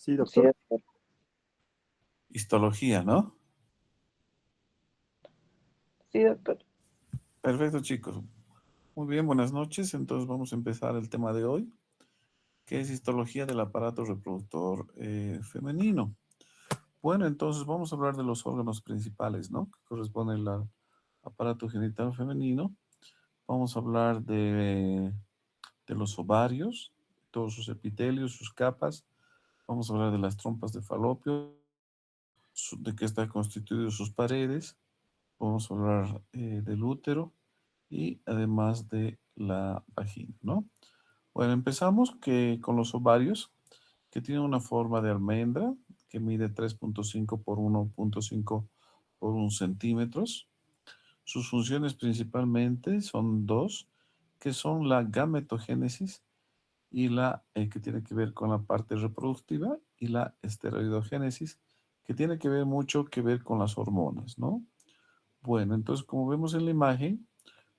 Sí, Sí, doctor. doctor. Histología, ¿no? Sí, doctor. Perfecto, chicos. Muy bien, buenas noches. Entonces vamos a empezar el tema de hoy, que es histología del aparato reproductor femenino. Bueno, entonces vamos a hablar de los órganos principales, ¿no? Que corresponden al aparato genital femenino. Vamos a hablar de los ovarios, todos sus epitelios, sus capas. Vamos a hablar de las trompas de falopio, de qué está constituido sus paredes. Vamos a hablar del útero y además de la vagina, ¿no? Bueno, empezamos con los ovarios, que tienen una forma de almendra que mide 3.5 por 1.5 por 1 centímetros. Sus funciones principalmente son dos, que son la gametogénesis y la que tiene que ver con la parte reproductiva, y la esteroidogénesis, que tiene que ver mucho que ver con las hormonas, ¿no? Bueno, entonces como vemos en la imagen,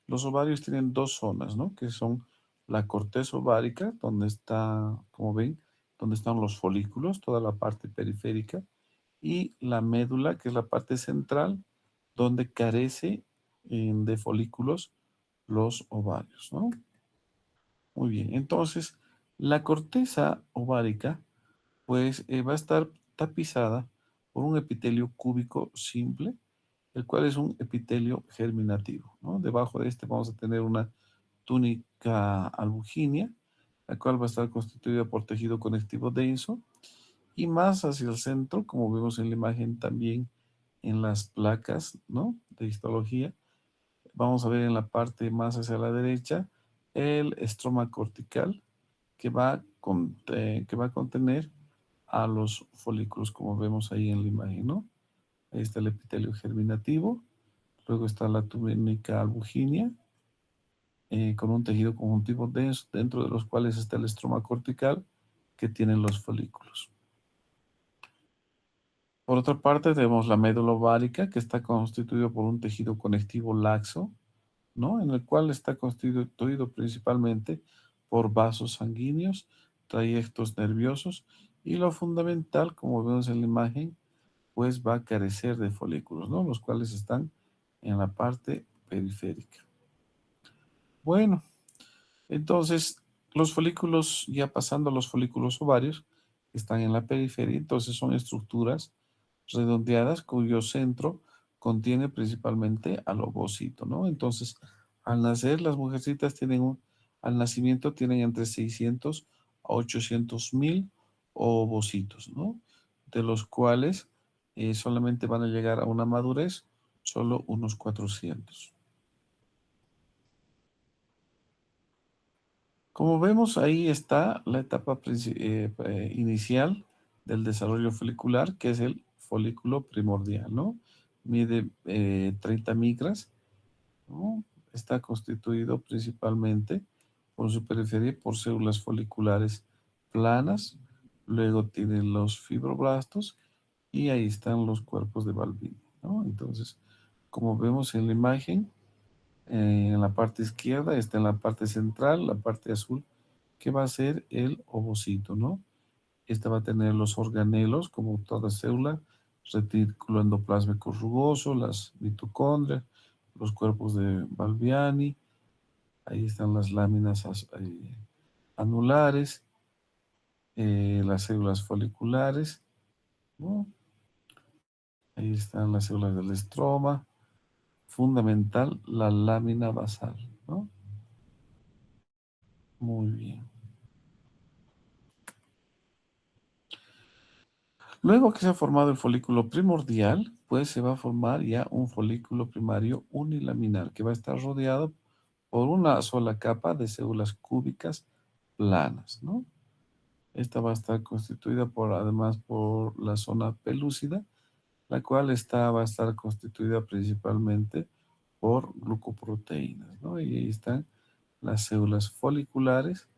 los ovarios tienen dos zonas, ¿no? Que son la corteza ovárica, donde está, como ven, donde están los folículos, toda la parte periférica, y la médula, que es la parte central, donde carece de folículos los ovarios, ¿no? Muy bien, entonces la corteza ovárica, pues va a estar tapizada por un epitelio cúbico simple, el cual es un epitelio germinativo, ¿no? Debajo de este vamos a tener una túnica albugínea, la cual va a estar constituida por tejido conectivo denso, y más hacia el centro, como vemos en la imagen también en las placas, ¿no? De histología, vamos a ver en la parte más hacia la derecha el estroma cortical que va a contener a los folículos, como vemos ahí en la imagen, ¿no? Ahí está el epitelio germinativo. Luego está la túnica albugínea, con un tejido conjuntivo denso, dentro de los cuales está el estroma cortical, que tienen los folículos. Por otra parte, tenemos la médula ovárica, que está constituido por un tejido conectivo laxo, ¿no? En el cual está constituido principalmente por vasos sanguíneos, trayectos nerviosos, y lo fundamental, como vemos en la imagen, pues va a carecer de folículos, ¿no? Los cuales están en la parte periférica. Bueno, entonces los folículos, ya pasando a los folículos ovarios, que están en la periferia, entonces son estructuras redondeadas cuyo centro contiene principalmente al ovocito, ¿no? Entonces, al nacer, las mujercitas al nacimiento tienen entre 600 a 800 mil ovocitos, ¿no? De los cuales solamente van a llegar a una madurez solo unos 400. Como vemos, ahí está la etapa inicial del desarrollo folicular, que es el folículo primordial, ¿no? Mide 30 micras, ¿no? Está constituido principalmente por su periferia por células foliculares planas, luego tiene los fibroblastos y ahí están los cuerpos de Balbini, ¿no? Entonces, como vemos en la imagen, en la parte izquierda está en la parte central, la parte azul, que va a ser el ovocito, ¿no? Esta va a tener los organelos, como toda célula, retículo endoplásmico rugoso, las mitocondrias, los cuerpos de Balbiani, ahí están las láminas anulares, las células foliculares, ¿no? Ahí están las células del estroma, fundamental, la lámina basal, ¿no? Muy bien. Luego que se ha formado el folículo primordial, pues se va a formar ya un folículo primario unilaminar que va a estar rodeado por una sola capa de células cúbicas planas, ¿no? Esta va a estar constituida además por la zona pelúcida, la cual va a estar constituida principalmente por glucoproteínas, ¿no? Y ahí están las células foliculares,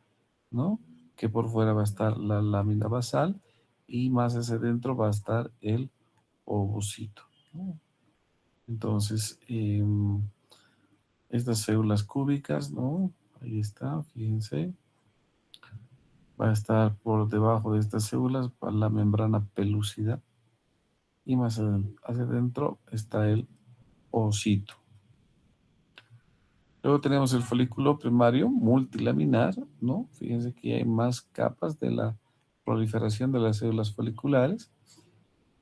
¿no? Que por fuera va a estar la lámina basal y más hacia adentro va a estar el ovocito, ¿no? Entonces, estas células cúbicas, ¿no? Ahí está, fíjense. Va a estar por debajo de estas células la membrana pelúcida y más hacia adentro está el ovocito. Luego tenemos el folículo primario multilaminar, ¿no? Fíjense que hay más capas de la proliferación de las células foliculares,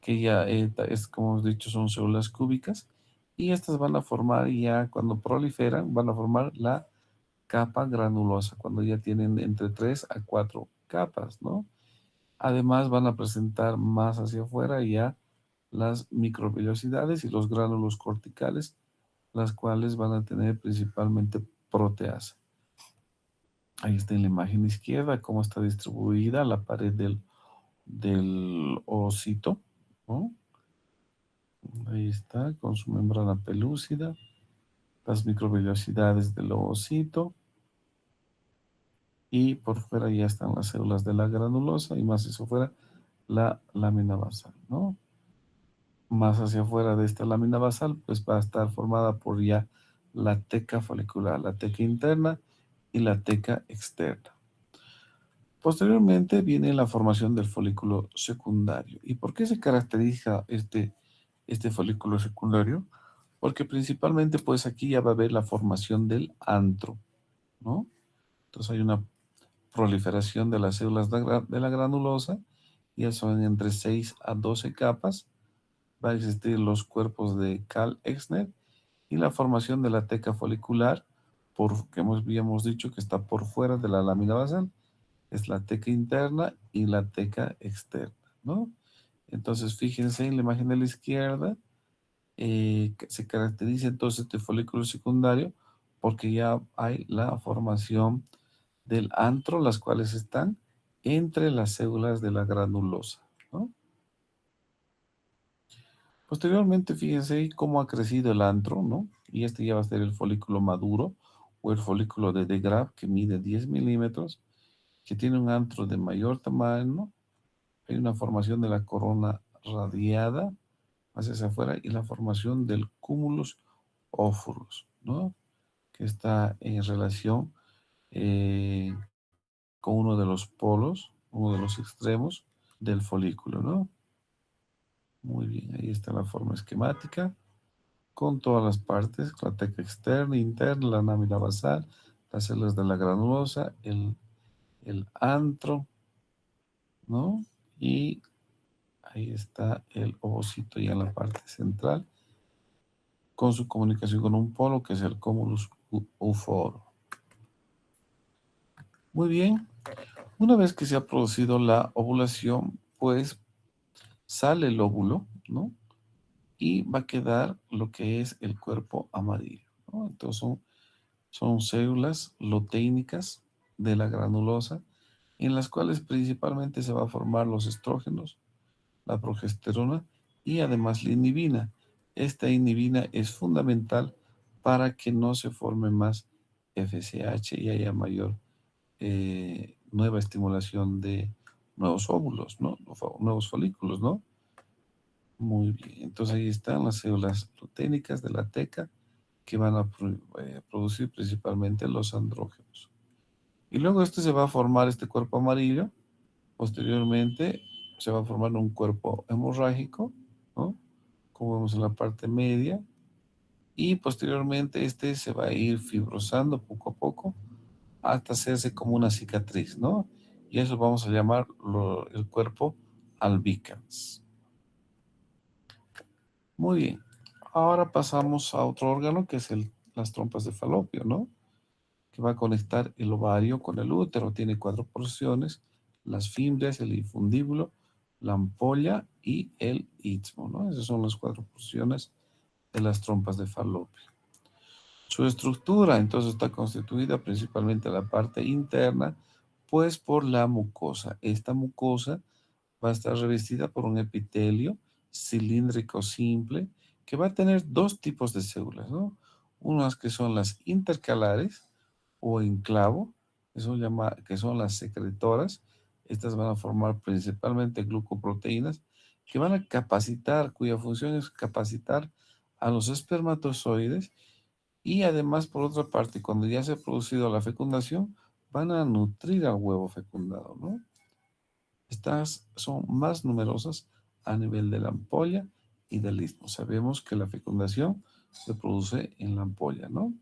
que ya es, como hemos dicho, son células cúbicas, y estas van a formar ya, cuando proliferan, van a formar la capa granulosa, cuando ya tienen entre 3 a 4 capas, ¿no? Además van a presentar más hacia afuera ya las microvellosidades y los gránulos corticales, las cuales van a tener principalmente proteasa. Ahí está en la imagen izquierda cómo está distribuida la pared del ovocito, ¿no? Ahí está, con su membrana pelúcida, las microvellosidades del ovocito, y por fuera ya están las células de la granulosa, y más hacia afuera la lámina basal, ¿no? Más hacia afuera de esta lámina basal, pues va a estar formada por ya la teca folicular, la teca interna y la teca externa. Posteriormente viene la formación del folículo secundario. ¿Y por qué se caracteriza este folículo secundario? Porque principalmente, pues aquí ya va a haber la formación del antro, ¿no? Entonces hay una proliferación de las células de la granulosa, ya son entre 6 a 12 capas. Va a existir los cuerpos de Karl-Exner y la formación de la teca folicular, que habíamos dicho que está por fuera de la lámina basal, es la teca interna y la teca externa, ¿no? Entonces, fíjense en la imagen de la izquierda, que se caracteriza entonces este folículo secundario porque ya hay la formación del antro, las cuales están entre las células de la granulosa, ¿no? Posteriormente, fíjense cómo ha crecido el antro, ¿no? Y este ya va a ser el folículo maduro o el folículo de De Graaf, que mide 10 milímetros, que tiene un antro de mayor tamaño. Hay una formación de la corona radiada hacia afuera y la formación del cúmulus ófulos, ¿no? Que está en relación eh, con uno de los polos, uno de los extremos del folículo, ¿no? Muy bien, ahí está la forma esquemática con todas las partes, la teca externa, interna, la lámina basal, las células de la granulosa, el antro, ¿no? Y ahí está el ovocito ya en la parte central, con su comunicación con un polo que es el cúmulus uforo. Muy bien, una vez que se ha producido la ovulación, pues sale el óvulo, ¿no? Y va a quedar lo que es el cuerpo amarillo, ¿no? Entonces son células luteínicas de la granulosa, en las cuales principalmente se va a formar los estrógenos, la progesterona y además la inhibina. Esta inhibina es fundamental para que no se forme más FSH y haya mayor nueva estimulación de nuevos óvulos, ¿no? Nuevos folículos, ¿no? Muy bien. Entonces ahí están las células luténicas de la teca que van a producir principalmente los andrógenos. Y luego este se va a formar, este cuerpo amarillo. Posteriormente se va a formar un cuerpo hemorrágico, ¿no? Como vemos en la parte media. Y posteriormente este se va a ir fibrosando poco a poco hasta hacerse como una cicatriz, ¿no? Y eso vamos a llamar el cuerpo albicans. Muy bien. Ahora pasamos a otro órgano que es las trompas de falopio, ¿no? Que va a conectar el ovario con el útero. Tiene 4 porciones: las fimbrias, el infundíbulo, la ampolla y el istmo, ¿no? Esas son las 4 porciones de las trompas de falopio. Su estructura, entonces, está constituida principalmente la parte interna, pues por la mucosa. Esta mucosa va a estar revestida por un epitelio cilíndrico simple que va a tener dos tipos de células, ¿no? Unas que son las intercalares o enclavo, que son las secretoras. Estas van a formar principalmente glucoproteínas que van a capacitar, cuya función es capacitar a los espermatozoides, y además, por otra parte, cuando ya se ha producido la fecundación, van a nutrir al huevo fecundado, ¿no? Estas son más numerosas a nivel de la ampolla y del istmo. Sabemos que la fecundación se produce en la ampolla, ¿no?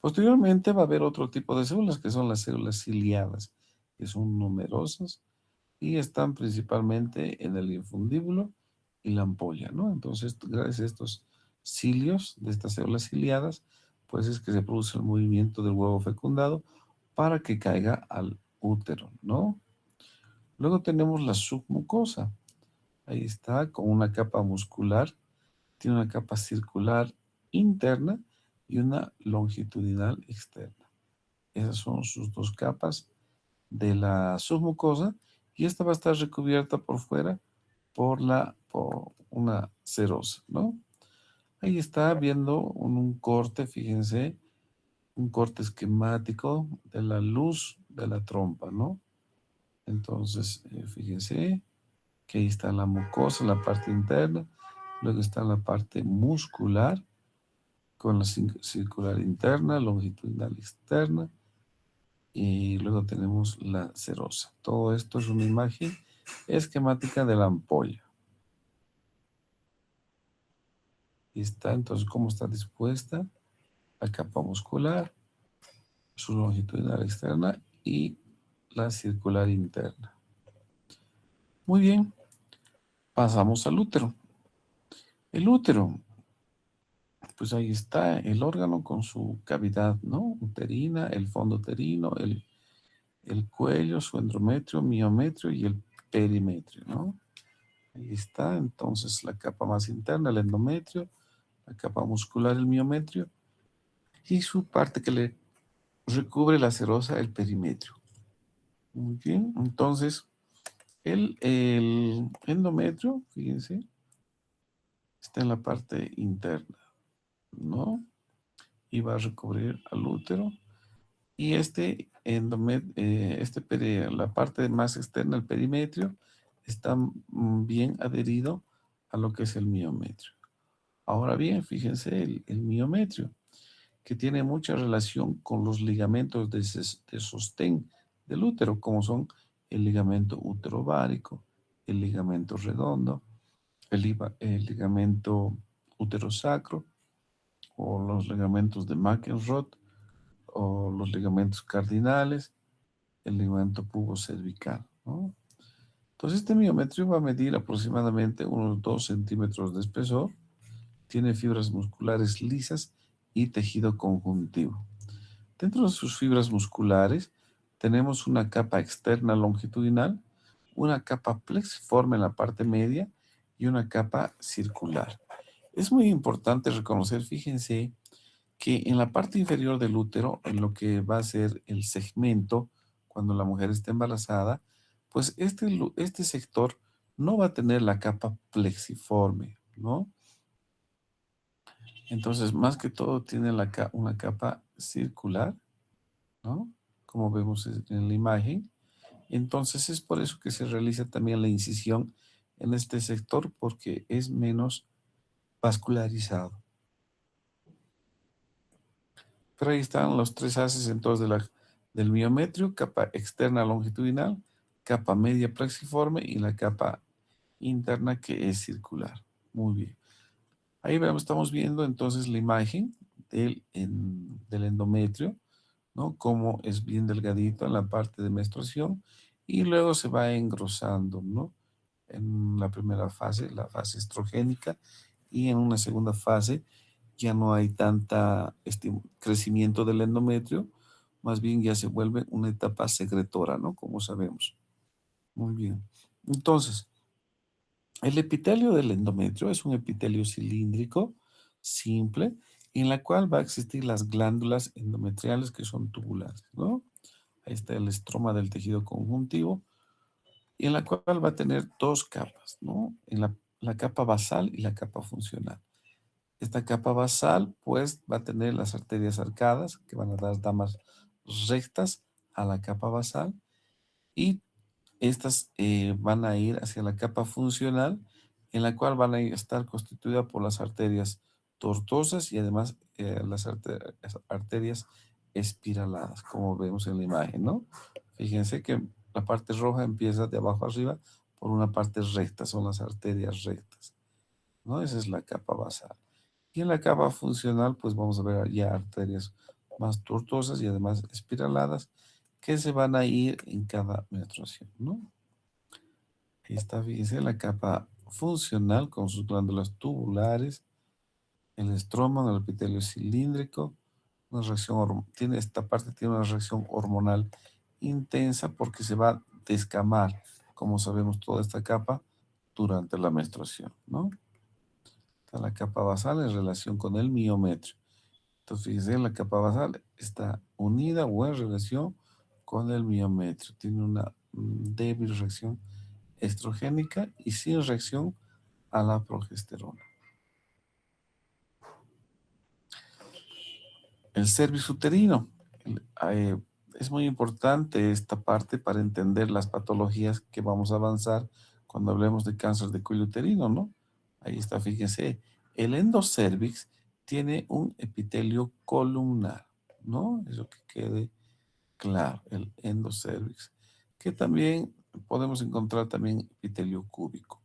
Posteriormente va a haber otro tipo de células que son las células ciliadas, que son numerosas y están principalmente en el infundíbulo y la ampolla, ¿no? Entonces, gracias a estos cilios de estas células ciliadas, pues es que se produce el movimiento del huevo fecundado para que caiga al útero, ¿no? Luego tenemos la submucosa. Ahí está, con una capa muscular, tiene una capa circular interna y una longitudinal externa. Esas son sus dos capas de la submucosa y esta va a estar recubierta por fuera por una serosa, ¿no? Ahí está viendo un corte, fíjense, un corte esquemático de la luz de la trompa, ¿no? Entonces, fíjense que ahí está la mucosa, la parte interna, luego está la parte muscular con la circular interna, longitudinal externa, y luego tenemos la serosa. Todo esto es una imagen esquemática de la ampolla. Y está entonces cómo está dispuesta la capa muscular, su longitudinal externa y la circular interna. Muy bien, pasamos al útero. El útero, pues ahí está el órgano con su cavidad, ¿no? Uterina, el fondo uterino, el cuello, su endometrio, miometrio y el perimetrio, ¿no? Ahí está, entonces la capa más interna, el endometrio, la capa muscular, el miometrio, y su parte que le recubre la serosa, el perimetrio. Muy bien, entonces el endometrio, fíjense, está en la parte interna, ¿no? Y va a recubrir al útero. Y la parte más externa, el perimetrio, está bien adherido a lo que es el miometrio. Ahora bien, fíjense el miometrio, que tiene mucha relación con los ligamentos de sostén del útero, como son el ligamento uterovárico, el ligamento redondo, el ligamento uterosacro, o los ligamentos de McEnroe, o los ligamentos cardinales, el ligamento pubocervical, ¿no? Entonces, este miometrio va a medir aproximadamente unos 2 centímetros de espesor, tiene fibras musculares lisas y tejido conjuntivo. Dentro de sus fibras musculares tenemos una capa externa longitudinal, una capa plexiforme en la parte media y una capa circular. Es muy importante reconocer, fíjense, que en la parte inferior del útero, en lo que va a ser el segmento, cuando la mujer está embarazada, pues este sector no va a tener la capa plexiforme, ¿no? Entonces, más que todo, tiene una capa circular, ¿no? Como vemos en la imagen. Entonces, es por eso que se realiza también la incisión en este sector, porque es menos vascularizado. Pero ahí están los tres haces entonces del miometrio: capa externa longitudinal, capa media plexiforme y la capa interna que es circular. Muy bien. Ahí estamos viendo entonces la imagen del endometrio, ¿no? Como es bien delgadito en la parte de menstruación y luego se va engrosando, ¿no? En la primera fase, la fase estrogénica, y en una segunda fase ya no hay tanta crecimiento del endometrio, más bien ya se vuelve una etapa secretora, ¿no? Como sabemos. Muy bien. Entonces, el epitelio del endometrio es un epitelio cilíndrico, simple, en la cual va a existir las glándulas endometriales que son tubulares, ¿no? Ahí está el estroma del tejido conjuntivo, y en la cual va a tener dos capas, ¿no? En la capa basal y la capa funcional. Esta capa basal, pues, va a tener las arterias arcadas, que van a dar damas rectas a la capa basal, y estas van a ir hacia la capa funcional, en la cual van a estar constituidas por las arterias tortuosas y además las arterias espiraladas, como vemos en la imagen, ¿no? Fíjense que la parte roja empieza de abajo arriba por una parte recta, son las arterias rectas, ¿no? Esa es la capa basal. Y en la capa funcional, pues vamos a ver ya arterias más tortuosas y además espiraladas que se van a ir en cada menstruación, ¿no? Ahí está, fíjense, la capa funcional con sus glándulas tubulares, el estroma, el epitelio cilíndrico, una reacción, esta parte tiene una reacción hormonal intensa porque se va a descamar, como sabemos, toda esta capa durante la menstruación, ¿no? Está la capa basal en relación con el miometrio. Entonces, fíjense, la capa basal está unida o en relación con el miometrio. Tiene una débil reacción estrogénica y sin reacción a la progesterona. El cervix uterino. Es muy importante esta parte para entender las patologías que vamos a avanzar cuando hablemos de cáncer de cuello uterino, ¿no? Ahí está, fíjense. El endocervix tiene un epitelio columnar, ¿no? Eso que quede claro, el endocervix. Que también podemos encontrar también epitelio cúbico,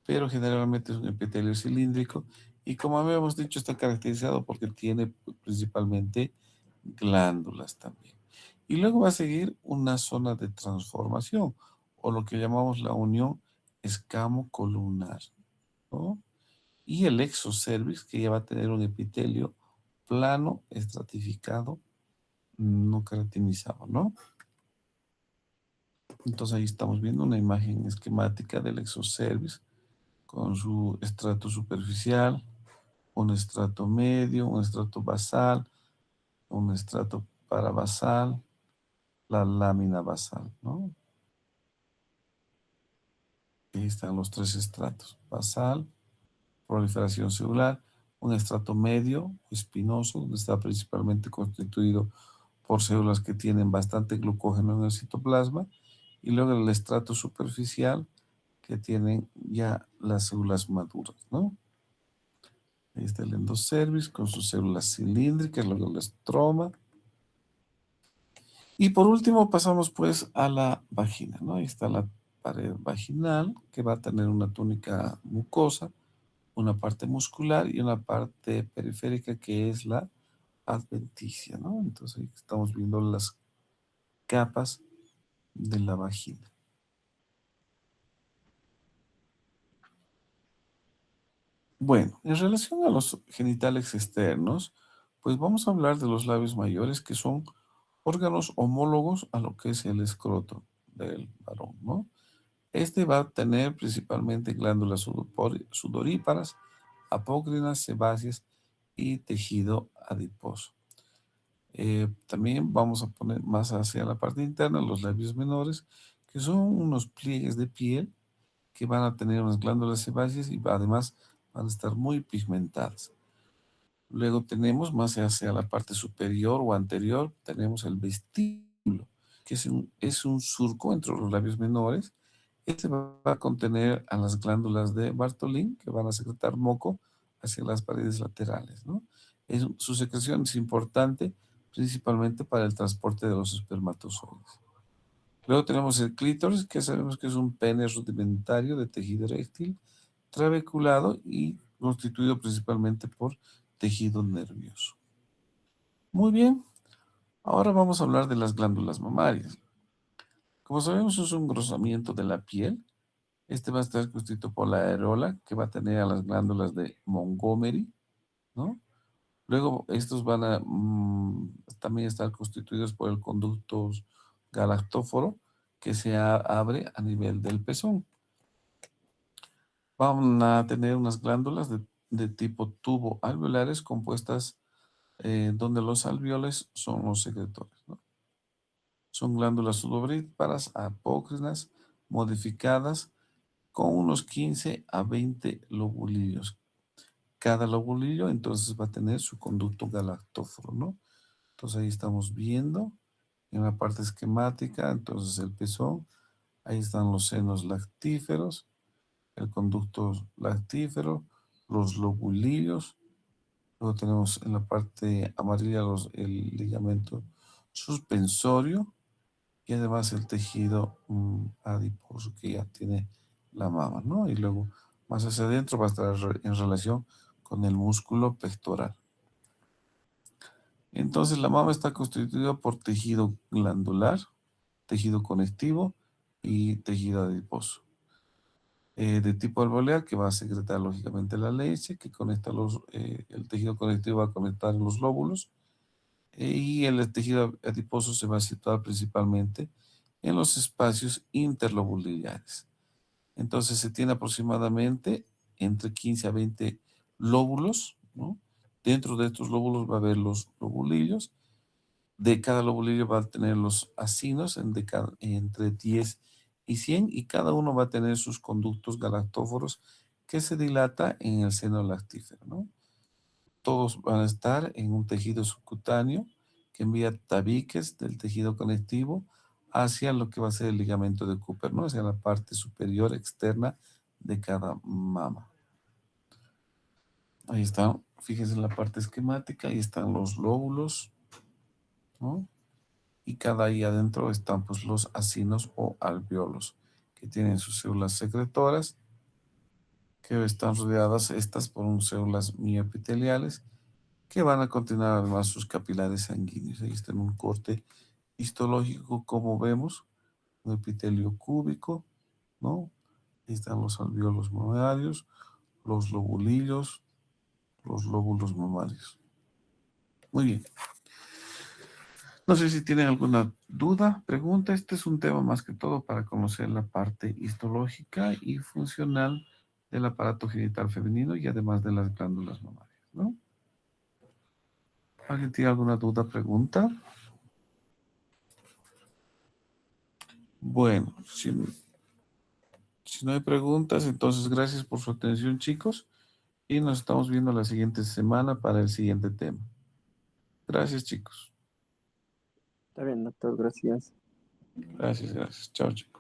pero generalmente es un epitelio cilíndrico y como habíamos dicho está caracterizado porque tiene principalmente glándulas también. Y luego va a seguir una zona de transformación o lo que llamamos la unión escamo-columnar, ¿no? Y el exocervix que ya va a tener un epitelio plano, estratificado, no keratinizado, ¿no? Entonces ahí estamos viendo una imagen esquemática del exocervix con su estrato superficial, un estrato medio, un estrato basal, un estrato parabasal, la lámina basal, ¿no? Ahí están los tres estratos: basal, proliferación celular, un estrato medio, espinoso, donde está principalmente constituido por células que tienen bastante glucógeno en el citoplasma, y luego el estrato superficial, que tienen ya las células maduras, ¿no? Ahí está el endocervix con sus células cilíndricas, luego el estroma. Y por último pasamos pues a la vagina, ¿no? Ahí está la pared vaginal que va a tener una túnica mucosa, una parte muscular y una parte periférica que es la adventicia, ¿no? Entonces ahí estamos viendo las capas de la vagina. Bueno, en relación a los genitales externos, pues vamos a hablar de los labios mayores, que son órganos homólogos a lo que es el escroto del varón, ¿no? Este va a tener principalmente glándulas sudoríparas, apócrinas, sebáceas y tejido adiposo. También vamos a poner más hacia la parte interna los labios menores, que son unos pliegues de piel que van a tener unas glándulas sebáceas y además van a estar muy pigmentadas. Luego tenemos más hacia la parte superior o anterior, tenemos el vestíbulo, que es un surco entre los labios menores. Este va a contener a las glándulas de Bartholin, que van a secretar moco hacia las paredes laterales, ¿no? Su secreción es importante principalmente para el transporte de los espermatozoides. Luego tenemos el clítoris, que sabemos que es un pene rudimentario de tejido eréctil, trabeculado y constituido principalmente por tejido nervioso. Muy bien, ahora vamos a hablar de las glándulas mamarias. Como sabemos, es un engrosamiento de la piel. Este va a estar constituido por la areola, que va a tener a las glándulas de Montgomery, ¿no? Luego, estos van a también estar constituidos por el conducto galactóforo, que se abre a nivel del pezón. Van a tener unas glándulas de tipo tubo alveolares compuestas donde los alveoles son los secretores, ¿no? Son glándulas sudoríparas apócrinas modificadas con unos 15 a 20 lobulillos. Cada lobulillo entonces va a tener su conducto galactóforo, ¿no? Entonces ahí estamos viendo en la parte esquemática, entonces el pezón, ahí están los senos lactíferos, el conducto lactífero, los lobulillos, Luego tenemos en la parte amarilla el ligamento suspensorio y además el tejido adiposo que ya tiene la mama, ¿no? Y luego más hacia adentro va a estar en relación con el músculo pectoral. Entonces la mama está constituida por tejido glandular, tejido conectivo y tejido adiposo. De tipo alveolar, que va a secretar lógicamente la leche, que conecta el tejido conectivo va a conectar los lóbulos, y el tejido adiposo se va a situar principalmente en los espacios interlobulares. Entonces se tiene aproximadamente entre 15 a 20 lóbulos, ¿no? Dentro de estos lóbulos va a haber los lobulillos. De cada lobulillo va a tener los acinos entre 10 y 100 y cada uno va a tener sus conductos galactóforos que se dilata en el seno lactífero, ¿no? Todos van a estar en un tejido subcutáneo que envía tabiques del tejido conectivo hacia lo que va a ser el ligamento de Cooper, ¿no? Hacia la parte superior externa de cada mama. Ahí está, fíjense en la parte esquemática, ahí están los lóbulos, ¿no? Y cada ahí adentro están pues los acinos o alveolos, que tienen sus células secretoras, que están rodeadas estas por unas células mioepiteliales, que van a continuar además sus capilares sanguíneos. Ahí está en un corte histológico, como vemos, un epitelio cúbico, ¿no? Ahí están los alveolos mamarios, los lobulillos, los lóbulos mamarios. Muy bien. No sé si tienen alguna duda, pregunta. Este es un tema más que todo para conocer la parte histológica y funcional del aparato genital femenino y además de las glándulas mamarias, ¿no? ¿Alguien tiene alguna duda, pregunta? Bueno, si no hay preguntas, entonces gracias por su atención, chicos, y nos estamos viendo la siguiente semana para el siguiente tema. Gracias, chicos. Está bien, doctor, gracias. Gracias, gracias. Chao, chicos.